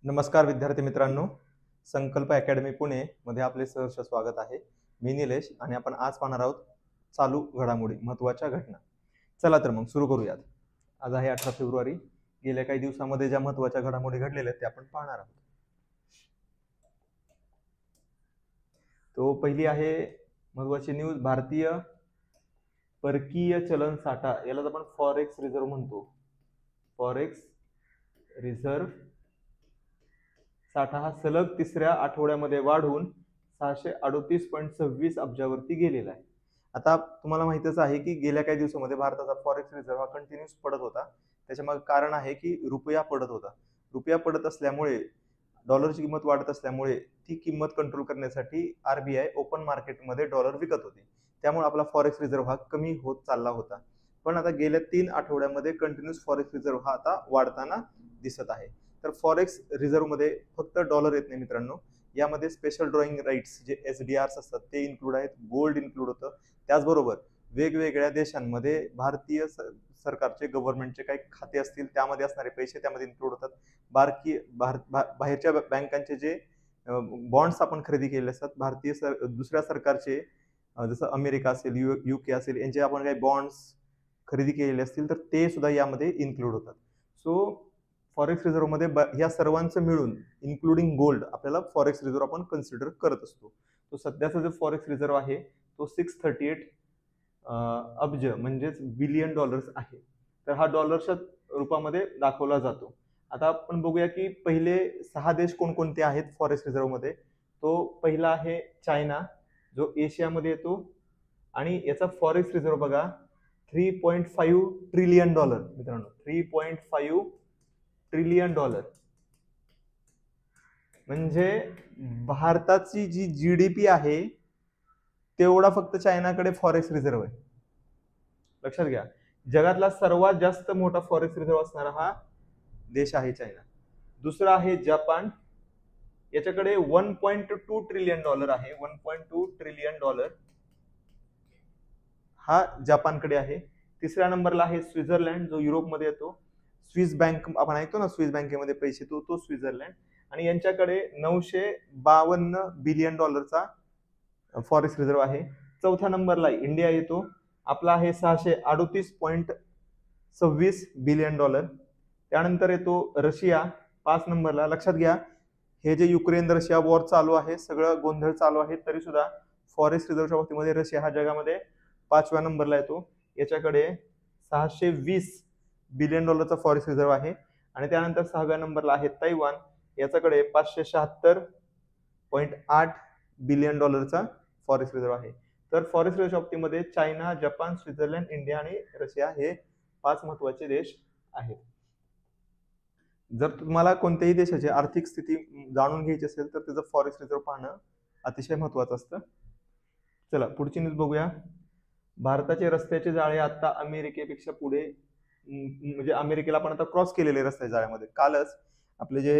नमस्कार विद्यार्थी मित्रांनो, संकल्प अकॅडमी पुणे मध्ये आपले सहर्ष स्वागत आहे. मी निलेश आणि आपण आज पाहणार आहोत चालू घडामोडी, महत्त्वाच्या घटना. चला तर मग सुरू करूयात. आज आहे 18 फेब्रुवारी. गेल्या काही दिवसांमध्ये ज्या महत्त्वाच्या घडामोडी घडलेल्या आहेत ते आपण पाहणार आहोत. तो पहिली आहे महत्त्वाची न्यूज, भारतीय परकीय चलन साठा, यालाच आपण फॉरेक्स रिझर्व्ह म्हणतो. फॉरेक्स रिझर्व्ह साठा हा सलग तिसऱ्या आठवड्यामध्ये वाढून 638.26 अब्जावरती गेलेला आहे. आता तुम्हाला माहितच आहे की गेल्या काही दिवसांमध्ये भारताचा फॉरेक्स रिझर्व्ह हा कंटिन्यूस पडत होता. त्याच्यामागे कारण आहे की रुपया पडत होता. रुपया पडत असल्यामुळे डॉलरची किंमत वाढत असल्यामुळे ती किंमत कंट्रोल करण्यासाठी आरबीआय ओपन मार्केटमध्ये डॉलर विकत होते. त्यामुळे आपला फॉरेक्स रिझर्व्ह हा कमी होत चालला होता. पण आता गेल्या 3 आठवड्यामध्ये कंटिन्यूस फॉरेक्स रिझर्व्ह हा आता वाढताना दिसत आहे. तर फॉरेक्स रिझर्व्ह मध्ये फक्त डॉलर येत नाही मित्रांनो, यामध्ये स्पेशल ड्रॉइंग राईट्स जे SDRs असतात ते इन्क्लूड आहेत, गोल्ड इन्क्लूड होतं. त्याचबरोबर वेगवेगळ्या देशांमध्ये भारतीय सरकारचे गव्हर्नमेंटचे काही खाते असतील त्यामध्ये असणारे पैसे त्यामध्ये इन्क्लूड होतात. बाहेरच्या बँकांचे जे बॉन्ड्स आपण खरेदी केलेले असतात, दुसऱ्या सरकारचे जसं अमेरिका असेल, UK असेल, यांचे आपण काही बॉन्ड्स खरेदी केलेले असतील तर ते सुद्धा यामध्ये इन्क्लूड होतात. सो फॉरेक्स रिझर्व्ह मध्ये या सर्वांचं मिळून इन्क्लुडिंग गोल्ड आपल्याला फॉरेक्स रिझर्व्ह आपण कन्सिडर करत असतो. तो सध्याचा जो फॉरेक्स रिझर्व्ह आहे तो 638 अब्ज म्हणजेच बिलियन डॉलर्स आहे. तर हा डॉलर्सच्या रूपामध्ये दाखवला जातो. आता आपण बघूया की पहिले 6 देश कोणकोणते आहेत फॉरेक्स रिझर्व्ह मध्ये. तो पहिला आहे चायना, जो एशियामध्ये येतो आणि याचा फॉरेक्स रिझर्व्ह बघा 3.5 ट्रिलियन डॉलर. मित्रांनो 3.5 ट्रिलियन डॉलर म्हणजे भारताची जी GDP आहे तेवढा फक्त चायनाकडे फॉरेक्स रिझर्व्ह आहे. लक्षात घ्या, जगातला सर्वात जास्त मोठा फॉरेक्स रिझर्व्ह असणारा हा देश आहे चायना. दुसरा आहे जपान, याच्याकडे 1.2 ट्रिलियन डॉलर आहे. 1.2 ट्रिलियन डॉलर हा जपानकडे आहे. तिसऱ्या नंबरला आहे स्वित्झर्लंड, जो युरोपमध्ये येतो. स्विस बँक आपण ऐकतो ना, स्विस बँकेमध्ये पैसे तो स्वित्झर्लंड, आणि यांच्याकडे 952 बिलियन डॉलरचा फॉरेक्स रिझर्व्ह आहे. चौथ्या नंबरला इंडिया येतो, आपला आहे 638.26 बिलियन डॉलर. त्यानंतर येतो रशिया 5 नंबरला. लक्षात घ्या, हे जे युक्रेन रशिया वॉर चालू आहे, सगळं गोंधळ चालू आहे, तरी सुद्धा फॉरेक्स रिझर्व्हच्या बाबतीमध्ये रशिया हा जगामध्ये 5व्या नंबरला येतो. याच्याकडे 620 बिलियन डॉलरचा फॉरेक्स रिझर्व्ह आहे. आणि त्यानंतर 6व्या नंबरला आहे तैवान, याच्याकडे 576.8 बिलियन डॉलरचा फॉरेक्स रिझर्व्ह आहे. तर फॉरेक्स रिझर्व्हच्या बाबतीमध्ये चायना, जपान, स्वित्झर्लंड, इंडिया आणि रशिया हे 5 महत्वाचे देश आहेत. जर तुम्हाला कोणत्याही देशाची आर्थिक स्थिती जाणून घ्यायची असेल तर त्याचं फॉरेक्स रिझर्व्ह पाहणं अतिशय महत्वाचं असतं. चला पुढची न्यूज बघूया. भारताचे रस्त्याचे जाळे आता अमेरिकेपेक्षा पुढे, म्हणजे अमेरिकेला आपण आता क्रॉस केलेले रस्त्याच्या जाळ्यामध्ये. कालच आपले जे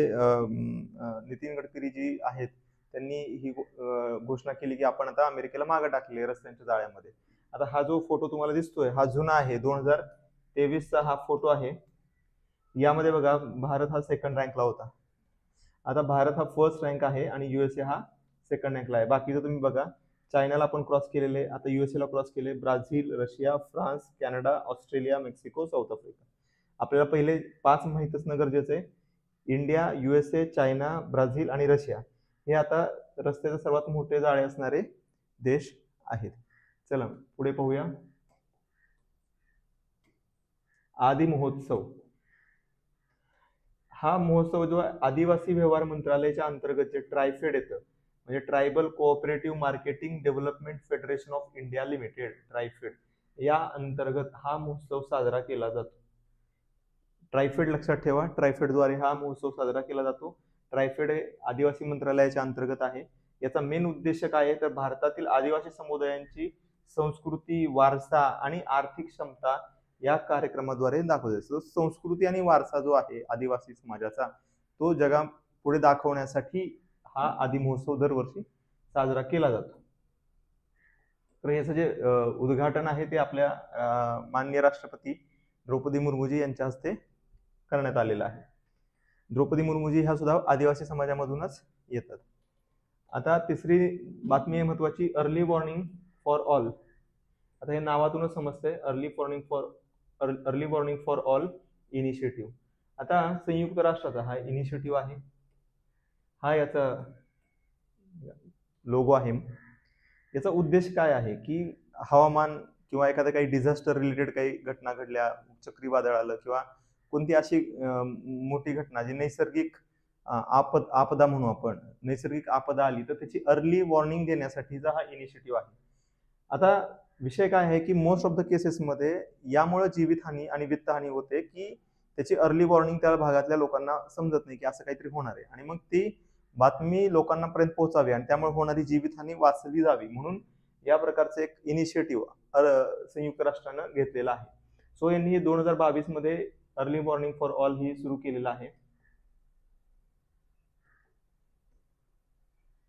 नितीन गडकरी जी आहेत त्यांनी ही घोषणा केली की आपण आता अमेरिकेला मागे टाकले रस्त्यांच्या जाळ्यामध्ये. आता हा जो फोटो तुम्हाला दिसतोय हा जुना आहे, 2023चा हा फोटो आहे. यामध्ये बघा भारत हा सेकंड रँकला होता, आता भारत हा फर्स्ट रँक आहे आणि USA हा सेकंड रँकला आहे. बाकीचं तुम्ही बघा, चायनाला आपण क्रॉस केलेले, आता USA ला क्रॉस केले, Brazil, Russia, France, Canada, Australia, Mexico, south Africa. आपल्याला पहिले 5 माहित असणं गरजेचं आहे. इंडिया, USA, चायना, ब्राझील आणि रशिया हे आता रस्त्याचे सर्वात मोठे जाळे असणारे देश आहेत. चला पुढे पाहूया. आदि महोत्सव हा महोत्सव जो आदिवासी व्यवहार मंत्रालयाच्या अंतर्गत जे ट्रायफेड येतं, म्हणजे tribal cooperative marketing development federation of India limited, TRIFED, या अंतर्गत हा महोत्सव साजरा केला जातो. ट्रायफेड लक्षात ठेवा, ट्रायफेडद्वारे हा महोत्सव साजरा केला जातो. ट्रायफेड हे आदिवासी मंत्रालयाच्या अंतर्गत आहे. याचा मेन उद्देश काय आहे तर भारतातील आदिवासी समुदायांची संस्कृती, वारसा आणि आर्थिक क्षमता या कार्यक्रमाद्वारे दाखवतो. संस्कृती आणि वारसा जो आहे आदिवासी समाजाचा तो जगापुढे दाखवण्यासाठी हा आदि महोत्सव दरवर्षी साजरा केला जातो. तर याचं जे उद्घाटन आहे ते आपल्या माननीय राष्ट्रपती द्रौपदी मुर्मूजी यांच्या हस्ते करण्यात आलेलं आहे. द्रौपदी मुर्मूजी ह्या सुद्धा आदिवासी समाजामधूनच येतात. आता तिसरी बातमी आहे महत्वाची, अर्ली वॉर्निंग फॉर ऑल. आता हे नावातूनच समजतंय, early warning for all initiative. आता संयुक्त राष्ट्राचा हा इनिशिएटिव्ह आहे, हा याचा लोगो आहे. याचा उद्देश काय आहे की हवामान किंवा एखाद्या काही डिझास्टर रिलेटेड काही घटना घडल्या, चक्रीवादळ आलं किंवा कोणती अशी मोठी घटना जी नैसर्गिक आपदा म्हणू आपण, नैसर्गिक आपदा आली तर त्याची अर्ली वॉर्निंग देण्यासाठीचा हा इनिशिएटिव्ह आहे. आता विषय काय आहे की मोस्ट ऑफ द केसेसमध्ये यामुळे जीवितहानी आणि वित्तहानी होते की त्याची अर्ली वॉर्निंग त्या भागातल्या लोकांना समजत नाही की असं काहीतरी होणार आहे, आणि मग ती बातमी लोकांना पर्यंत पोहोचावी आणि त्यामुळे होणारी जीवितहानी वाचली जावी म्हणून या प्रकारचं एक इनिशिएटिव्ह संयुक्त राष्ट्रानं घेतलेला आहे. सो यांनी 2022 मध्ये early warning for all he सुरू केलेलं आहे.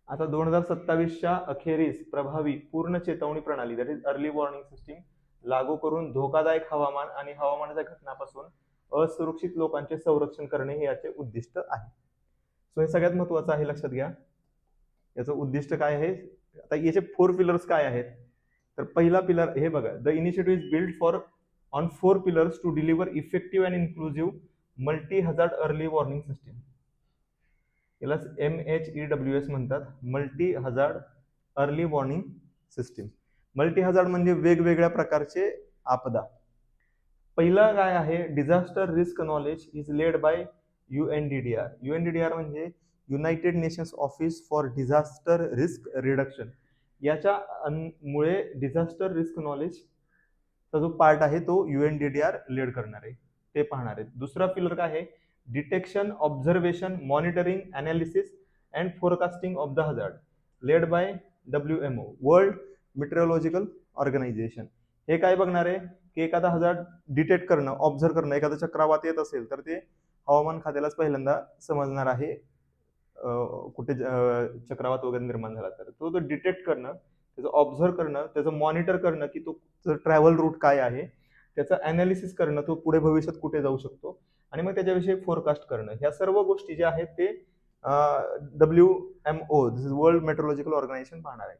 आता 2027च्या अखेरीस प्रभावी पूर्ण चेतावणी प्रणाली, that is early warning system लागू करून धोकादायक हवामान आणि हवामानाच्या घटनांपासून असुरक्षित लोकांचे संरक्षण करणे हे याचे उद्दिष्ट आहे. सो हे सगळ्यात महत्वाचं आहे, लक्षात घ्या. याचं उद्दिष्ट काय आहे. आता याचे 4 पिलर्स काय आहेत, तर पहिला पिलर हे बघा, the initiative is build for on 4 pillars to deliver effective and inclusive multi hazard early warning system. याला MHEWS म्हणतात, multi hazard early warning system. Multi hazard म्हणजे वेगवेगळ्या प्रकारचे आपदा. पहिला काय आहे, disaster risk knowledge is led by UNDDR. UNDDR म्हणजे united nations office for disaster risk reduction. याच्या मुळे डिझास्टर रिस्क नॉलेजचा जो पार्ट आहे तो UNDDR लीड करणार आहे, ते पाहणार आहे. दुसरा पिलर काय आहे, detection, observation, monitoring, analysis and forecasting of the hazard, led by WMO, world meteorological organization. हे काय बघणार आहे की एखादा हजार्ड डिटेक्ट करणं, ऑब्झर्व करणं, एखादा चक्रवात येत असेल तर ते हवामान खात्यालाच पहिल्यांदा समजणार आहे कुठे चक्रवात वगैरे निर्माण झाला तर तो डिटेक्ट करणं, त्याचं ऑब्झर्व करणं, त्याचं मॉनिटर करणं की तो ट्रॅव्हल रूट काय आहे, त्याचं अनालिसिस करणं, तो पुढे भविष्यात कुठे जाऊ शकतो, आणि मग त्याच्याविषयी फोरकास्ट करणं. ह्या सर्व गोष्टी ज्या आहेत ते WMO, this is world meteorological organization पाहणार आहे.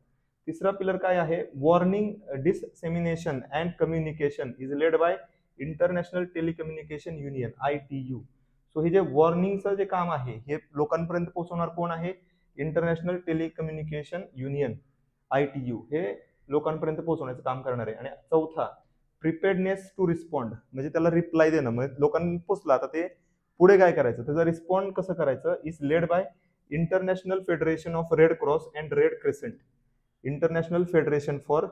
तिसरा पिलर काय आहे, warning dissemination and communication is led by international telecommunication union, ITU. सो हे जे वॉर्निंगचं जे काम आहे हे लोकांपर्यंत पोहोचवणार कोण आहे, इंटरनॅशनल टेलिकम्युनिकेशन युनियन, ITU हे लोकांपर्यंत पोहोचवण्याचं काम करणार आहे. आणि चौथा, प्रिपेअर्डनेस टू रिस्पॉन्ड, म्हणजे त्याला रिप्लाय देणं, म्हणजे लोकांना पोहोचला आता ते पुढे काय करायचं, त्याचा रिस्पॉन्ड कसं करायचं, is led by international federation of red cross and red crescent. International federation for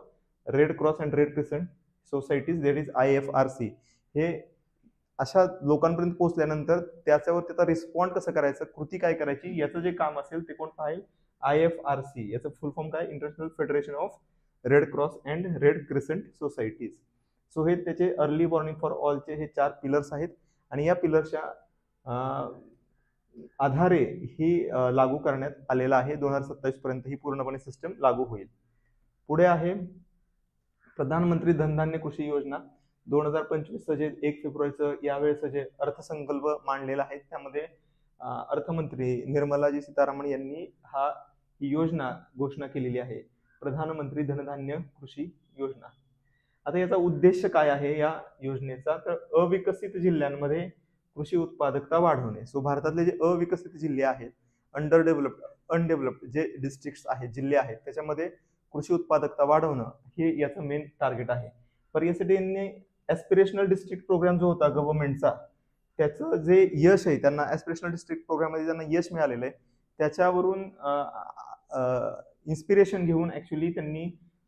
red cross and red crescent societies, that is IFRC. हे अशा लोकांपर्यंत पोहोचल्यानंतर त्याच्यावर त्याचा रिस्पॉन्ड कसं करायचं, कृती काय करायची, याचं जे काम असेल ते कोण पाहिजे, IFRC. याचं फुल फॉर्म काय, international federation of red cross and red crescent societies. So हे त्याचे अर्ली वॉर्निंग फॉर ऑलचे हे 4 पिलर्स आहेत, आणि या पिलर्सच्या आधारे ही लागू करण्यात आलेला आहे. 2027 पर्यंत ही पूर्णपणे सिस्टम लागू होईल. पुढे आहे प्रधानमंत्री धनधान्य कृषी योजना. 2025 जे 1 फेब्रुवारीचं यावेळेस जे अर्थसंकल्प मांडलेला आहे त्यामध्ये अर्थमंत्री निर्मलाजी सीतारामन यांनी ही योजना घोषणा केलेली आहे, प्रधानमंत्री धनधान्य कृषी योजना. आता याचा उद्देश काय आहे या योजनेचा, तर अविकसित जिल्ह्यांमध्ये कृषी उत्पादकता वाढवणे. सो भारतातले जे अविकसित जिल्हे आहेत, अनडेव्हलप्ड जे डिस्ट्रिक्ट्स आहेत, जिल्हे आहेत, त्याच्यामध्ये कृषी उत्पादकता वाढवणं हे याचं मेन टार्गेट आहे. पर यासाठी यांनी ॲस्पिरेशनल डिस्ट्रिक्ट प्रोग्राम जो होता गव्हर्नमेंटचा, त्याचं जे यश आहे, त्यांना ॲस्पिरेशनल डिस्ट्रिक्ट प्रोग्राममध्ये ज्यांना यश मिळालेलं आहे त्याच्यावरून इन्स्पिरेशन घेऊन ॲक्च्युली त्यांनी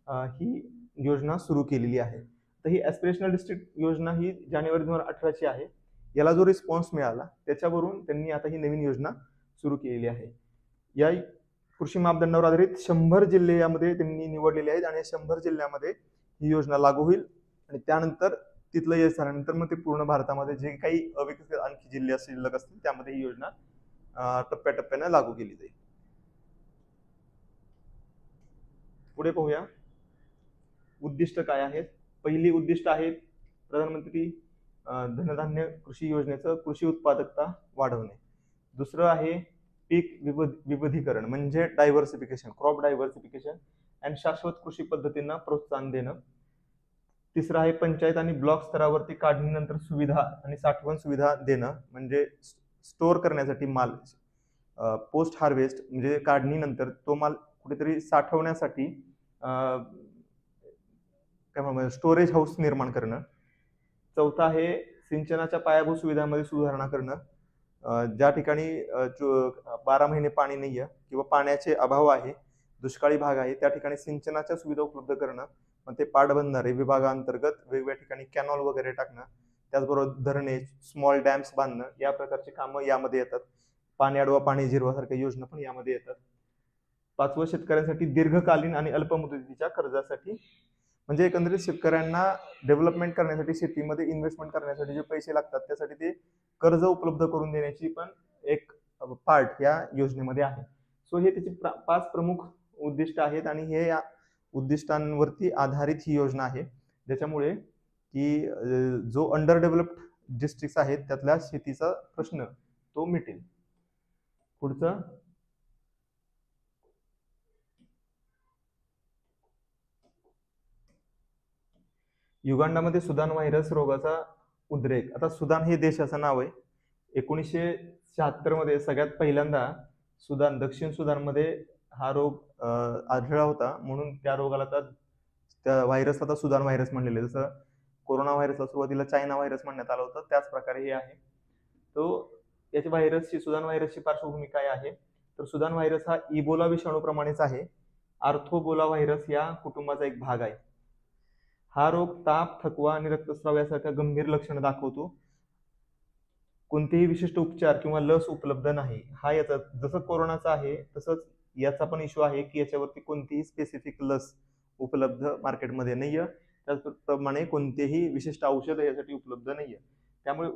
ही योजना सुरू केलेली आहे. तर ही ॲस्पिरेशनल डिस्ट्रिक्ट योजना ही जानेवारी 2018ची आहे. याला जो रिस्पॉन्स मिळाला त्याच्यावरून त्यांनी आता ही नवीन योजना सुरू केलेली आहे. या कृषी मापदंडावर आधारित 100 जिल्हे यामध्ये त्यांनी निवडलेले आहेत, आणि 100 जिल्ह्यामध्ये ही योजना लागू होईल, आणि त्यानंतर तिथलं यश झाल्यानंतर मग ते पूर्ण भारतामध्ये जे काही अविकसित आणखी जिल्हे शिल्लक असतील त्यामध्ये ही योजना टप्प्याटप्प्याने लागू केली जाईल. पुढे पाहूया उद्दिष्ट काय आहेत. पहिली उद्दिष्ट आहे प्रधानमंत्री धनधान्य कृषी योजनेचं कृषी उत्पादकता वाढवणे. दुसरं आहे पीक विविधीकरण म्हणजे डायव्हर्सिफिकेशन, क्रॉप डायव्हर्सिफिकेशन आणि शाश्वत कृषी पद्धतींना प्रोत्साहन देणं. तिसरं आहे पंचायत आणि ब्लॉक स्तरावरती काढणीनंतर सुविधा आणि साठवण सुविधा देणं म्हणजे स्टोअर करण्यासाठी माल, पोस्ट हार्वेस्ट म्हणजे काढणीनंतर तो माल कुठेतरी साठवण्यासाठी काय म्हणतात स्टोरेज हाऊस निर्माण करणं. चौथा आहे सिंचनाच्या पायाभूत सुविधांमध्ये सुधारणा करणं. ज्या ठिकाणी 12 महिने पाणी नाहीये किंवा पाण्याचे अभाव आहे, दुष्काळी भाग आहे, त्या ठिकाणी सिंचनाच्या सुविधा उपलब्ध करणं. मग ते पाटबंधारे विभागांतर्गत वेगवेगळ्या ठिकाणी कॅनॉल वगैरे टाकणं, त्याचबरोबर धरणे, स्मॉल डॅम्स बांधणं, या प्रकारची कामं यामध्ये येतात. पाणी अडवा पाणी जिरवा सारख्या योजना पण यामध्ये येतात. पाचवं शेतकऱ्यांसाठी दीर्घकालीन आणि अल्प मुदतीच्या कर्जासाठी म्हणजे एकंदरीत शेतकऱ्यांना डेव्हलपमेंट करण्यासाठी, शेतीमध्ये इन्व्हेस्टमेंट करण्यासाठी जे पैसे लागतात त्यासाठी ते कर्ज उपलब्ध करून देण्याची पण एक पार्ट या योजनेमध्ये आहे. सो हे त्याची 5 प्रमुख उद्दिष्ट आहेत आणि हे या उद्दिष्टांवरती आधारित ही योजना आहे, ज्याच्यामुळे की जो अंडर डेव्हलप्ड डिस्ट्रिक्ट आहेत त्यातल्या शेतीचा प्रश्न तो मिटेल. पुढचं युगांडामध्ये सुदान व्हायरस रोगाचा उद्रेक. आता सुदान हे देशाचं नाव आहे. 1976 मध्ये सगळ्यात पहिल्यांदा सुदान, दक्षिण सुदानमध्ये हा रोग आढळला होता, म्हणून त्या रोगाला त्या व्हायरसला आता सुदान व्हायरस म्हणलेले. जसं कोरोना व्हायरसला सुरुवातीला चायना व्हायरस म्हणण्यात आलं होतं, त्याच प्रकारे हे आहे. तो याची व्हायरसची, सुदान व्हायरसची पार्श्वभूमी काय आहे तर सुदान व्हायरस हा इबोला विषाणूप्रमाणेच आहे. आर्थोबोला व्हायरस या कुटुंबाचा एक भाग आहे. हा रोग ताप, थकवा आणि रक्तस्राव यासारख्या गंभीर लक्षणं दाखवतो. कोणतेही विशिष्ट उपचार किंवा लस उपलब्ध नाही. हा याचा जसं कोरोनाचा आहे तसंच याचा पण इश्यू आहे की याच्यावरती कोणतीही स्पेसिफिक लस उपलब्ध मार्केटमध्ये नाहीये. त्याचप्रमाणे कोणतेही विशिष्ट औषध यासाठी उपलब्ध नाहीये. त्यामुळे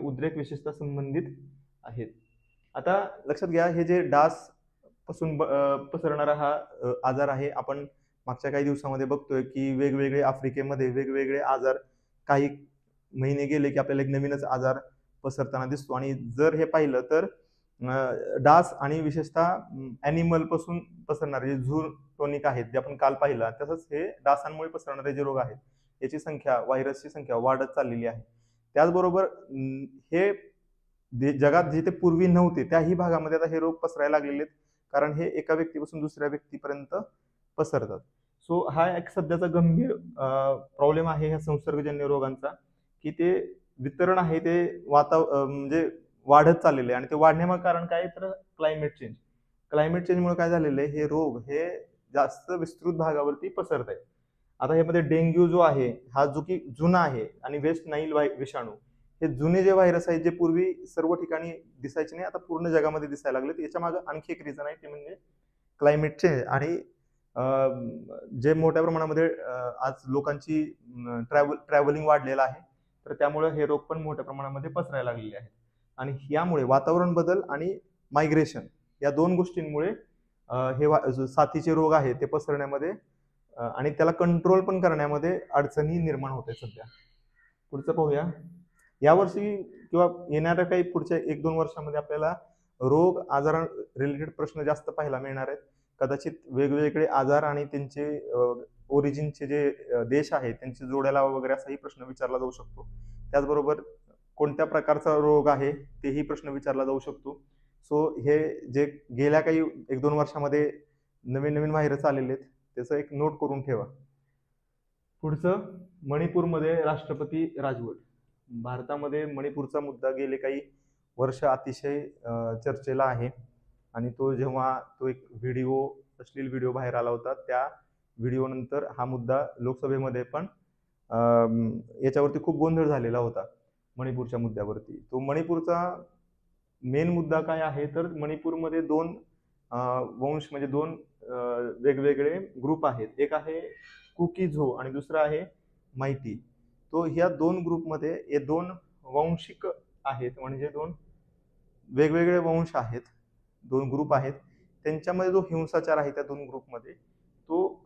उद्रेक विशेषतः संबंधित आहेत. आता लक्षात घ्या, हे जे डास पासून पसरणारा हा आजार आहे. आपण मागच्या काही दिवसामध्ये बघतोय की वेगवेगळे आफ्रिकेमध्ये वेगवेगळे आजार, काही महिने गेले की आपल्याला एक नवीनच आजार पसरताना दिसतो. आणि जर हे पाहिलं तर डास आणि विशेषतः ॲनिमल पासून पसरणारे जे झूनोटिक आहेत, जे आपण काल पाहिला, तसंच हे डासांमुळे पसरणारे जे रोग आहेत याची संख्या, व्हायरसची संख्या वाढत चाललेली आहे. त्याचबरोबर हे जगात जिथे पूर्वी नव्हते त्याही भागामध्ये आता हे रोग पसरायला लागलेले आहेत, कारण हे एका व्यक्तीपासून दुसऱ्या व्यक्तीपर्यंत पसरतात. सो हा एक सध्याचा गंभीर प्रॉब्लेम आहे ह्या संसर्गजन्य रोगांचा, की ते वितरण आहे ते म्हणजे वाढत चाललेले आहे. आणि ते वाढण्यामागे कारण काय तर क्लायमेट चेंजमुळे काय झालेलं आहे, हे रोग हे जास्त विस्तृत भागावरती पसरत आहेत. आता यामध्ये डेंग्यू जो आहे हा जो की जुना आहे, आणि वेस्ट नाईल विषाणू, हे जुने जे व्हायरस आहेत जे पूर्वी सर्व ठिकाणी दिसायचे नाही, आता पूर्ण जगामध्ये दिसायला लागले. याच्या मागे आणखी एक रिझन आहे, ते म्हणजे क्लायमेट चेंज. आणि जे मोठ्या प्रमाणामध्ये आज लोकांची ट्रॅव्हलिंग वाढलेलं आहे, तर त्यामुळे हे रोग पण मोठ्या प्रमाणामध्ये पसरायला लागलेले आहेत. आणि यामुळे वातावरण बदल आणि मायग्रेशन या 2 गोष्टींमुळे हे साथीचे रोग आहे ते पसरण्यामध्ये आणि त्याला कंट्रोल पण करण्यामध्ये अडचणी निर्माण होत आहेत सध्या. पुढचं पाहूया. यावर्षी किंवा येणाऱ्या काही पुढच्या 1-2 वर्षामध्ये आपल्याला रोग आजारां रिलेटेड प्रश्न जास्त पाहायला मिळणार आहेत. कदाचित वेगवेगळे आजार आणि त्यांचे ओरिजिनचे जे देश आहेत त्यांची जोड्याला वगैरे असाही प्रश्न विचारला जाऊ शकतो. त्याचबरोबर कोणत्या प्रकारचा रोग आहे तेही प्रश्न विचारला जाऊ शकतो. सो हे जे गेल्या काही 1-2 वर्षामध्ये नवीन व्हायरस आलेले आहेत त्याचं एक नोट करून ठेवा. पुढचं, मणिपूरमध्ये राष्ट्रपती राजवट. भारतामध्ये मणिपूरचा मुद्दा गेले काही वर्ष अतिशय चर्चेला आहे. आणि जेव्हा एक अश्लील व्हिडिओ बाहेर आला होता, त्या व्हिडिओ नंतर हा मुद्दा लोकसभेमध्ये पण याच्यावरती खूप गोंधळ झालेला होता मणिपूरच्या मुद्द्यावरती. तो मणिपूरचा मेन मुद्दा काय आहे तर मणिपूरमध्ये 2 वंश म्हणजे 2 वेगवेगळे ग्रुप आहेत. एक आहे कुकी-झो आणि दुसरा आहे मायटी. तो ह्या 2 ग्रुपमध्ये हे 2 वंशिक आहेत, म्हणजे 2 वेगवेगळे वंश आहेत, 2 ग्रुप आहेत. त्यांच्यामध्ये जो हिंसाचार आहे त्या 2 ग्रुपमध्ये तो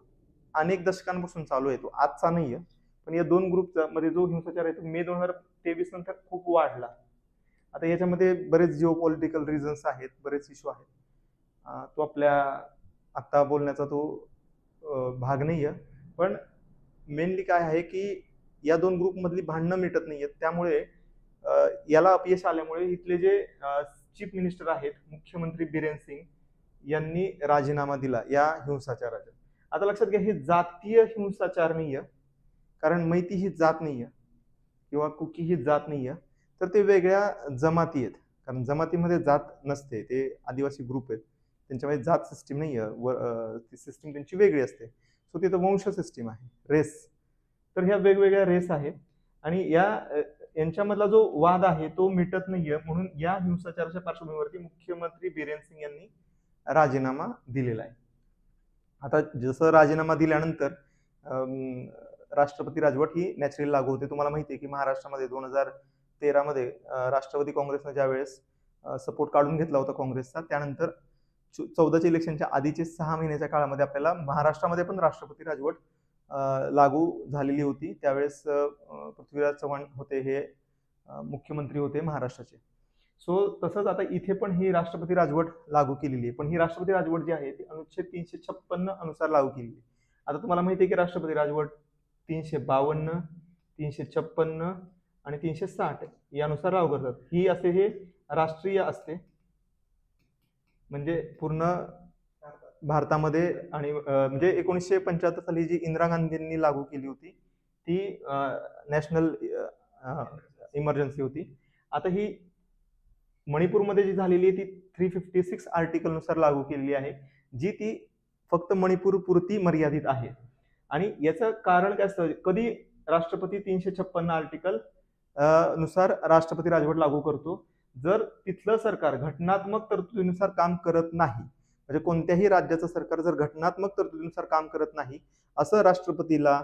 अनेक दशकांपासून चालू आहे. तो आजचा नाहीये, पण या 2 ग्रुपचा मध्ये जो हिंसाचार आहे तो मे 2023 नंतर खूप वाढला. आता याच्यामध्ये बरेच जिओ पॉलिटिकल रिझन्स आहेत, बरेच इश्यू आहेत. तो आपल्या आता बोलण्याचा तो भाग नाही आहे. पण मेनली काय आहे की या दोन ग्रुपमधली भांडणं मिटत नाहीयेत. त्यामुळे याला अपयश आल्यामुळे इथले जे चीफ मिनिस्टर आहेत, मुख्यमंत्री बिरेन सिंग यांनी राजीनामा दिला या हिंसाचाराचा. आता लक्षात घ्या, हे जातीय हिंसाचार नाहीये, कारण मैती ही जात नाहीये किंवा कुकी ही जात नाहीये, तर ते वेगळ्या जमाती आहेत. कारण जमातीमध्ये जात नसते, ते आदिवासी ग्रुप आहेत, त्यांच्यामध्ये जात सिस्टीम नाहीये, ती सिस्टीम त्यांची वेगळी असते. सो तिथं वंश सिस्टीम आहे, रेस. तर ह्या वेगवेगळ्या रेस आहेत आणि यांच्यामधला जो वाद आहे तो मिटत नाहीये, म्हणून या हिंसाचाराच्या पार्श्वभूमीवरती मुख्यमंत्री बिरेन सिंग यांनी राजीनामा दिलेला आहे. आता जसं राजीनामा दिल्यानंतर राष्ट्रपती राजवट ही नॅचरली लागू होते. तुम्हाला माहिती आहे की महाराष्ट्रामध्ये 2013 मध्ये राष्ट्रवादी काँग्रेसनं ज्या वेळेस सपोर्ट काढून घेतला होता काँग्रेसचा, त्यानंतर 14च्या इलेक्शनच्या आधीचे 6 महिन्याच्या काळामध्ये आपल्याला महाराष्ट्रामध्ये पण राष्ट्रपती राजवट लागू झालेली होती. त्यावेळेस पृथ्वीराज चव्हाण होते, हे मुख्यमंत्री होते महाराष्ट्राचे. सो तसंच आता इथे पण ही राष्ट्रपती राजवट लागू केलेली आहे. पण ही राष्ट्रपती राजवट जी आहे ती अनुच्छेद 356 अनुसार लागू केलेली आहे. आता तुम्हाला माहिती आहे की राष्ट्रपती राजवट 352, 356 आणि 360 यानुसार लागू करतात. ही असे हे राष्ट्रीय असते, म्हणजे पूर्ण भारतामध्ये. आणि म्हणजे 1975 साली जी इंदिरा गांधींनी लागू केली होती ती नॅशनल इमर्जन्सी होती. आता ही मणिपूरमध्ये जी झालेली आहे ती 356 आर्टिकल नुसार लागू केलेली आहे, जी ती फक्त मणिपूर पुरती मर्यादित आहे. आणि याचं कारण काय असतं, कधी राष्ट्रपती 356 आर्टिकल नुसार राष्ट्रपती राजवट लागू करतो, जर तिथलं सरकार घटनात्मक तरतुदीनुसार काम करत नाही. म्हणजे कोणत्याही राज्याचं सरकार जर घटनात्मक तरतुदीनुसार काम करत नाही असं राष्ट्रपतीला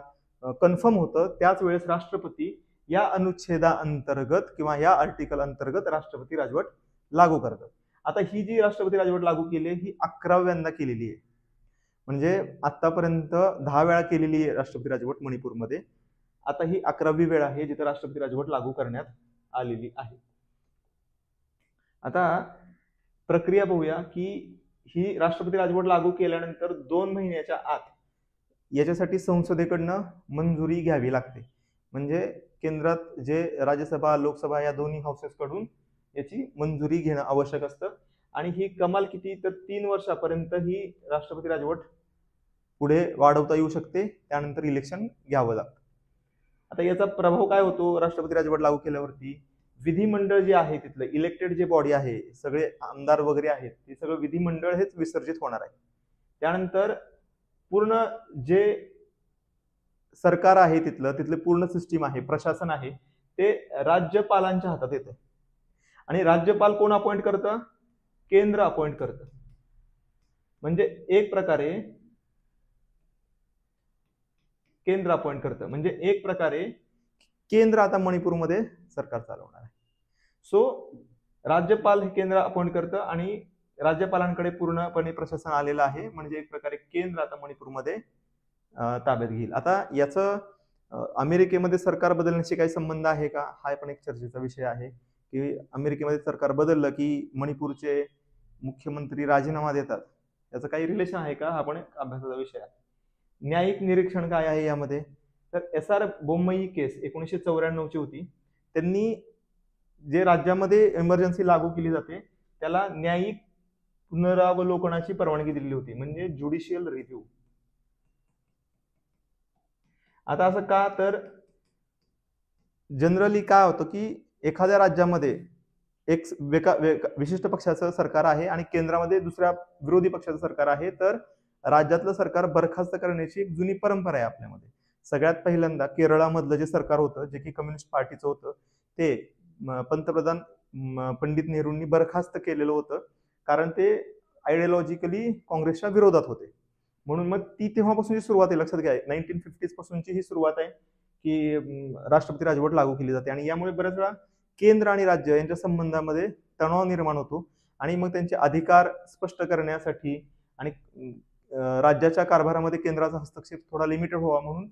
कन्फर्म होतं, त्याच वेळेस राष्ट्रपती या अनुच्छेदाअंतर्गत किंवा या आर्टिकल अंतर्गत राष्ट्रपती राजवट लागू करतात. आता ही जी राष्ट्रपती राजवट लागू केली आहे ही 11व्यांदा केलेली आहे. म्हणजे आतापर्यंत 10 वेळा केलेली आहे राष्ट्रपती राजवट मणिपूरमध्ये. आता ही 11वी वेळ आहे जिथे राष्ट्रपती राजवट लागू करण्यात आलेली आहे. आता प्रक्रिया बघूया की ही राष्ट्रपती राजवट लागू केल्यानंतर 2 महिन्याच्या आत याच्यासाठी संसदेकडनं मंजुरी घ्यावी लागते. म्हणजे केंद्रात जे राज्यसभा लोकसभा या दोन्ही हाऊसेसकडून याची मंजुरी घेणं आवश्यक असतं. आणि ही कमाल किती, तर 3 वर्षापर्यंत ही राष्ट्रपती राजवट पुढे वाढवता येऊ शकते, त्यानंतर इलेक्शन घ्यावं लागतं. आता याचा प्रभाव काय होतो राष्ट्रपती राजवट लागू केल्यावरती, विधिमंडळ जे आहे तिथलं इलेक्टेड जे बॉडी आहे, सगळे आमदार वगैरे आहेत, ते सगळं विधिमंडळ हेच विसर्जित होणार आहे. त्यानंतर पूर्ण जे सरकार आहे तिथले पूर्ण सिस्टीम आहे, प्रशासन आहे, ते राज्यपालांच्या हातात येते. आणि राज्यपाल कोण अपॉइंट करतं, केंद्र अपॉइंट करतं. म्हणजे एक प्रकारे केंद्र अपॉइंट करतं, म्हणजे एक प्रकारे केंद्र आता मणिपूरमध्ये सरकार चालवणार आहे. सो राज्यपाल हे केंद्र अपॉइंट करतं आणि राज्यपालांकडे पूर्णपणे प्रशासन आलेलं आहे. म्हणजे एक प्रकारे केंद्र आता मणिपूरमध्ये ताब्यात घेईल. आता याचं अमेरिकेमध्ये सरकार बदलण्याशी काही संबंध आहे का, हा पण एक चर्चेचा विषय आहे की अमेरिकेमध्ये सरकार बदललं की मणिपूरचे मुख्यमंत्री राजीनामा देतात, याचं काही रिलेशन आहे का, हा पण एक अभ्यासाचा विषय आहे. न्यायिक निरीक्षण काय आहे यामध्ये, तर SR बोम्मई केस 1994ची होती. त्यांनी जे राज्यामध्ये इमर्जन्सी लागू केली जाते त्याला न्यायिक पुनरावलोकनाची परवानगी दिलेली होती, म्हणजे ज्युडिशियल रिव्ह्यू. आता असं का, तर जनरली काय होतं की एखाद्या राज्यामध्ये एक विशिष्ट पक्षाचं सरकार आहे आणि केंद्रामध्ये दुसऱ्या विरोधी पक्षाचं सरकार आहे, तर राज्यातलं सरकार बरखास्त करण्याची एक जुनी परंपरा आहे आपल्यामध्ये. सगळ्यात पहिल्यांदा केरळामधलं जे सरकार होतं, जे की कम्युनिस्ट पार्टीचं होतं, ते पंतप्रधान पंडित नेहरूंनी बरखास्त केलेलं होतं, कारण ते आयडिओलॉजिकली काँग्रेसच्या विरोधात होते. म्हणून मग ती तेव्हापासूनची सुरुवात आहे, लक्षात घ्या. 1950s पासूनची ही सुरुवात आहे की राष्ट्रपती राजवट लागू केली जाते. आणि यामुळे बऱ्याच वेळा केंद्र आणि राज्य यांच्या संबंधामध्ये तणाव निर्माण होतो आणि मग त्यांचे अधिकार स्पष्ट करण्यासाठी आणि राज्याच्या कारभारामध्ये केंद्राचा हस्तक्षेप थोडा लिमिटेड व्हावा म्हणून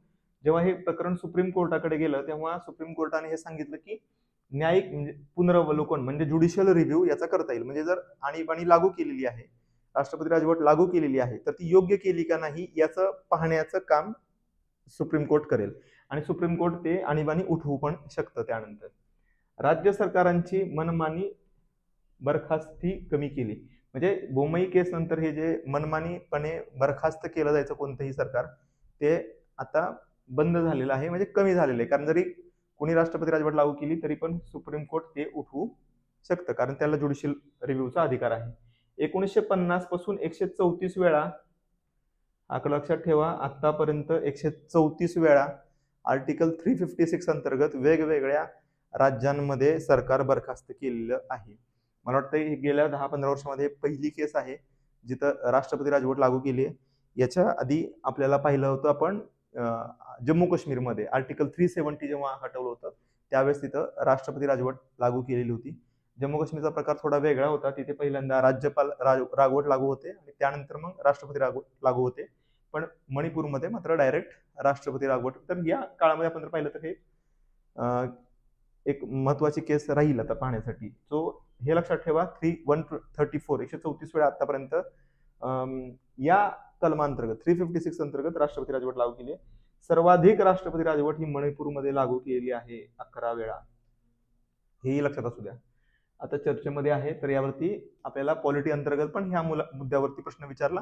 जेव्हा हे प्रकरण सुप्रीम कोर्टाकडे गेलं तेव्हा सुप्रीम कोर्टाने हे सांगितलं की न्यायिक म्हणजे पुनरावलोकन म्हणजे ज्युडिशियल रिव्ह्यू याचा करता येईल. म्हणजे जर आणीबाणी लागू केलेली आहे, राष्ट्रपती राजवट लागू केलेली आहे, तर ती योग्य केली का नाही याचं पाहण्याचं काम सुप्रीम कोर्ट करेल आणि सुप्रीम कोर्ट ते आणीबाणी उठवू पण शकतं. त्यानंतर राज्य सरकारांची मनमानी बरखास्ती कमी केली. म्हणजे बोमई केस नंतर हे जे मनमानीपणे बरखास्त केलं जायचं कोणतंही सरकार, ते आता बंद झालेलं आहे, म्हणजे कमी झालेलं आहे. कारण जरी कोणी राष्ट्रपती राजवट लागू केली तरी पण सुप्रीम कोर्ट ते उठवू शकतं, कारण त्याला ज्युडिशियल रिव्ह्यूचा अधिकार आहे. 1950 पासून 134 वेळा, आकडा लक्षात ठेवा, आतापर्यंत 134 वेळा आर्टिकल 356 अंतर्गत वेगवेगळ्या राज्यांमध्ये सरकार बरखास्त केलेलं आहे. मला वाटतं ही गेल्या 10-15 वर्षामध्ये पहिली केस आहे जिथं राष्ट्रपती राजवट लागू केली आहे. याच्या आधी आपल्याला पाहिलं होतं आपण जम्मू काश्मीरमध्ये आर्टिकल 370 जेव्हा हटवलं होतं त्यावेळेस तिथं राष्ट्रपती राजवट लागू केलेली होती. जम्मू काश्मीरचा प्रकार थोडा वेगळा होता. तिथे पहिल्यांदा राज्यपाल राजवट लागू होते आणि त्यानंतर मग राष्ट्रपती राजवट लागू होते. पण मणिपूरमध्ये मात्र डायरेक्ट राष्ट्रपती राजवट. तर या काळामध्ये आपण जर पाहिलं तर हे एक महत्वाची केस राहील आता पाहण्यासाठी. सो हे लक्षात ठेवा, 134 वेळा आतापर्यंत या कलमांतर्गत 356 अंतर्गत राष्ट्रपती राजवट लागू केली आहे. सर्वाधिक राष्ट्रपती राजवट ही मणिपूरमध्ये लागू केलेली आहे, 11 वेळा. हेही लक्षात असू द्या. आता चर्चेमध्ये आहे तर यावरती आपल्याला पॉलिटी अंतर्गत पण ह्या मुद्द्यावरती प्रश्न विचारला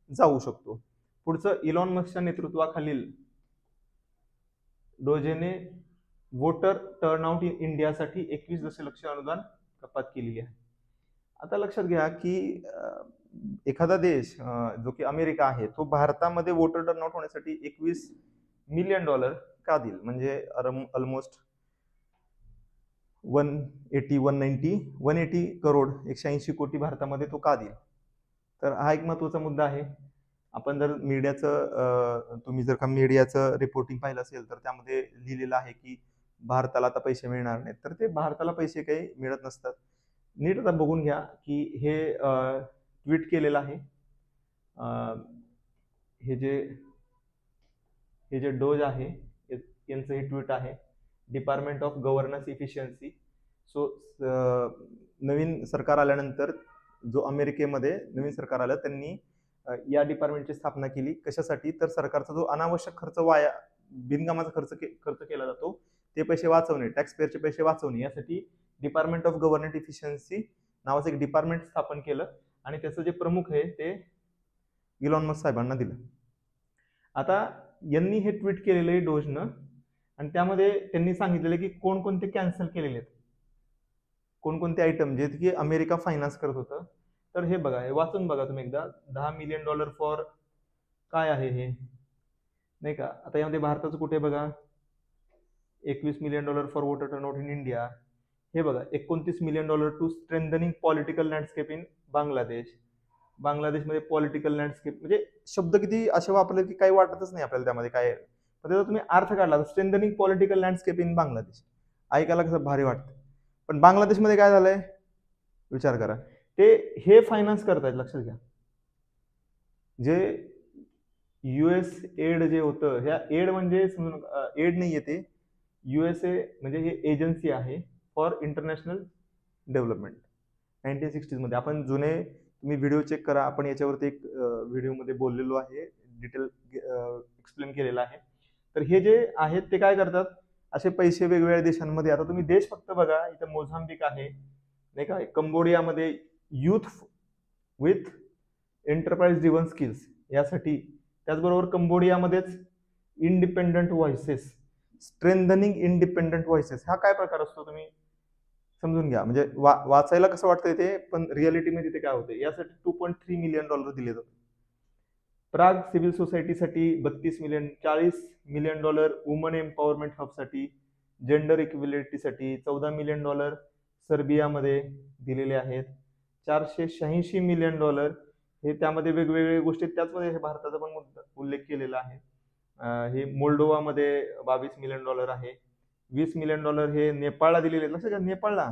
जाऊ शकतो. पुढचं, इलॉन मस्कच्या नेतृत्वाखालील डोजेने वोटर टर्नआउट इन इंडियासाठी 21 दशलक्ष अनुदान कपात केली आहे. आता लक्षात घ्या की एखादा देश जो की अमेरिका आहे तो भारतामध्ये वोटर टर्नआउट होण्यासाठी $21 मिलियन का देईल? म्हणजे ऑलमोस्ट 180 करोड 180 कोटी भारतामध्ये तो का देईल? तर हा एक महत्वाचा मुद्दा आहे. आपण जर मीडियाचं तुम्ही जर का मीडियाचं रिपोर्टिंग पाहिलं असेल तर त्यामध्ये लिहिलेलं आहे की भारताला आता पैसे मिळणार नाहीत. तर ते भारताला पैसे काही मिळत नसतात. नीट आता बघून घ्या की हे ट्विट केलेलं आहे. हे जे डोज आहे यांचं हे ट्विट आहे, department of governance efficiency. So नवीन सरकार आल्यानंतर जो अमेरिकेमध्ये नवीन सरकार आलं त्यांनी या डिपार्टमेंटची स्थापना केली. कशासाठी? तर सरकारचा जो अनावश्यक खर्च बिनकामाचा खर्च केला जातो ते पैसे वाचवणे, टॅक्स पेअरचे पैसे वाचवणे यासाठी डिपार्टमेंट ऑफ गव्हर्नन्स इफिशियन्सी नावाचं एक डिपार्टमेंट स्थापन केलं आणि त्याचं जे प्रमुख आहे ते इलॉन मस्क साहेबांना दिलं. आता यांनी हे ट्विट केलेलं आहे डोजनं आणि त्यामध्ये त्यांनी सांगितलेलं की कोणकोणते कॅन्सल केलेले आहेत, कोणकोणते आयटम जे की अमेरिका फायनान्स करत होतं. तर हे बघा, हे वाचून बघा तुम्ही एकदा. $10 मिलियन फॉर काय आहे हे, नाही का? आता यामध्ये भारताचं कुठे बघा, $21 million for voter turnout in India. हे बघा, $29 million to strengthening political landscape in Bangladesh. बांगलादेशमध्ये पॉलिटिकल लँडस्केप म्हणजे शब्द किती असे वापरले की काही वाटतच नाही आपल्याला त्यामध्ये काय. पण त्याचा तुम्ही अर्थ काढला, strengthening political landscape in Bangladesh, ऐकायला कसं भारी वाटतं. पण बांगलादेशमध्ये काय झालंय विचार करा. ते हे फायनान्स करतायत. लक्षात घ्या, जे US एड जे होतं, ह्या एड म्हणजे एड नाही येते, USA म्हणजे हे एजन्सी आहे फॉर इंटरनॅशनल डेव्हलपमेंट. 1960s मध्ये आपण जुने तुम्ही व्हिडिओ चेक करा, आपण याच्यावरती एक व्हिडिओमध्ये बोललेलो आहे, डिटेल एक्सप्लेन केलेलं आहे. तर हे जे आहेत ते काय करतात, असे पैसे वेगवेगळ्या देशांमध्ये. आता तुम्ही देश फक्त बघा, इथं मोझांबिक आहे नाही का, कंबोडियामध्ये youth with enterprise driven skills यासाठी, त्याचबरोबर कंबोडियामध्येच independent voices, strengthening independent voices, हा काय प्रकार असतो तुम्ही समजून घ्या. म्हणजे वाचायला कसं वाटतंय ते, पण रिअलिटीमध्ये ते काय होते. यासाठी $2.3 मिलियन दिले जातात. प्राग सिव्हिल सोसायटीसाठी 32 मिलियन, $40 मिलियन वुमन एम्पॉवरमेंट हबसाठी, जेंडर इक्विलिटीसाठी $14 मिलियन सर्बियामध्ये दिलेले आहेत. $486 मिलियन हे त्यामध्ये वेगवेगळ्या गोष्टी, त्याचमध्ये हे भारताचा पण उल्लेख केलेला आहे. हे मोल्डोवामध्ये $22 मिलियन आहे. $20 मिलियन हे नेपाळला दिलेले. लक्षात घ्या, नेपाळला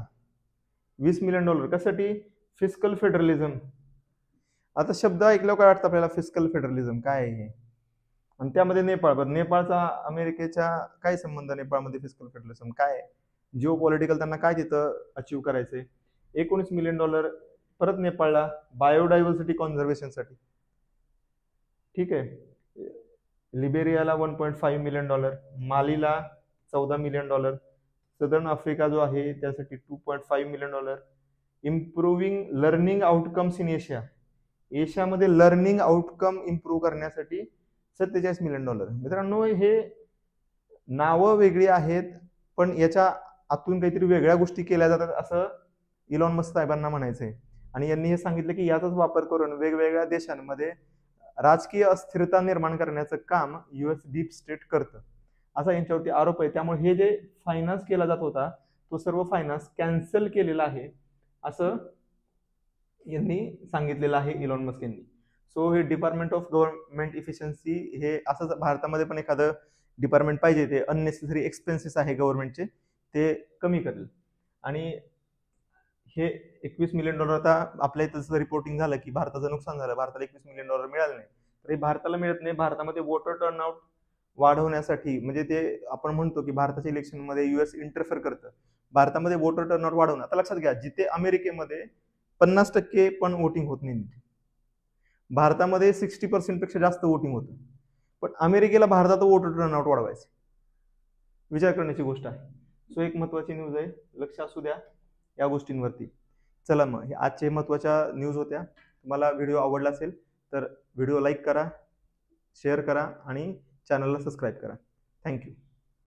$20 मिलियन कशासाठी? Fiscal federalism. आता शब्द ऐकल्यावर काय वाटतं आपल्याला, फिस्कल फेडरलिझम काय आहे हे, आणि त्यामध्ये नेपाळ. नेपाळचा अमेरिकेच्या काय संबंध नेपाळमध्ये फिस्कल फेडरलिझम काय आहे? जिओ पॉलिटिकल त्यांना काय तिथं अचीव्ह करायचंय. $19 मिलियन परत नेपाळला बायोडायव्हर्सिटी कॉन्झर्वेशनसाठी. ठीक आहे. लिबेरियाला $1.5 मिलियन, मालीला $14 मिलियन, सदर्न आफ्रिका जो आहे त्यासाठी $2.5 million. Improving learning outcomes in Asia, एशियामध्ये लर्निंग आउटकम इम्प्रूव्ह करण्यासाठी $47 मिलियन. मित्रांनो, हे नावं वेगळी आहेत, पण याच्या आतून काहीतरी वेगळ्या गोष्टी केल्या जातात असं इलॉन मस्क साहेबांना म्हणायचंय. आणि यांनी हे सांगितलं की याचाच वापर करून वेगवेगळ्या देशांमध्ये राजकीय अस्थिरता निर्माण करण्याचं काम US डीप स्टेट करतं, असा यांच्यावरती आरोप आहे. त्यामुळे हे जे फायनान्स केला जात होता तो सर्व फायनान्स कॅन्सल केलेला आहे असं यांनी सांगितलेलं आहे इलॉन मस्क यांनी. सो हे डिपार्टमेंट ऑफ गव्हर्नमेंट इफिशियन्सी हे असंच भारतामध्ये पण एखादं डिपार्टमेंट पाहिजे, ते अननेसेसरी एक्सपेन्सेस आहे गव्हर्नमेंटचे ते कमी करेल. आणि हे $21 मिलियन आता आपल्या इथं रिपोर्टिंग झालं की भारताचं नुकसान झालं, भारताला $21 मिलियन मिळालं नाही. तर हे भारताला मिळत नाही. भारतामध्ये वोटर टर्नआउट वाढवण्यासाठी, म्हणजे ते आपण म्हणतो की भारताच्या इलेक्शनमध्ये US इंटरफेअर करतं, भारतामध्ये वोटर टर्नआउट वाढवणं. आता लक्षात घ्या, जिथे अमेरिकेमध्ये 50% पण वोटिंग होत नाही, भारतामध्ये 60% पेक्षा जास्त वोटिंग होतं, पण अमेरिकेला भारतात वोटर टर्नआउट वाढवायचं. विचार करण्याची गोष्ट आहे. सो एक महत्वाची न्यूज आहे, लक्ष असू द्या या गोष्टींवरती. चला मग, हे आजचे महत्वाच्या न्यूज होत्या. तुम्हाला व्हिडिओ आवडला असेल तर व्हिडिओ लाईक करा, शेअर करा आणि चॅनलला सबस्क्राईब करा. थँक्यू.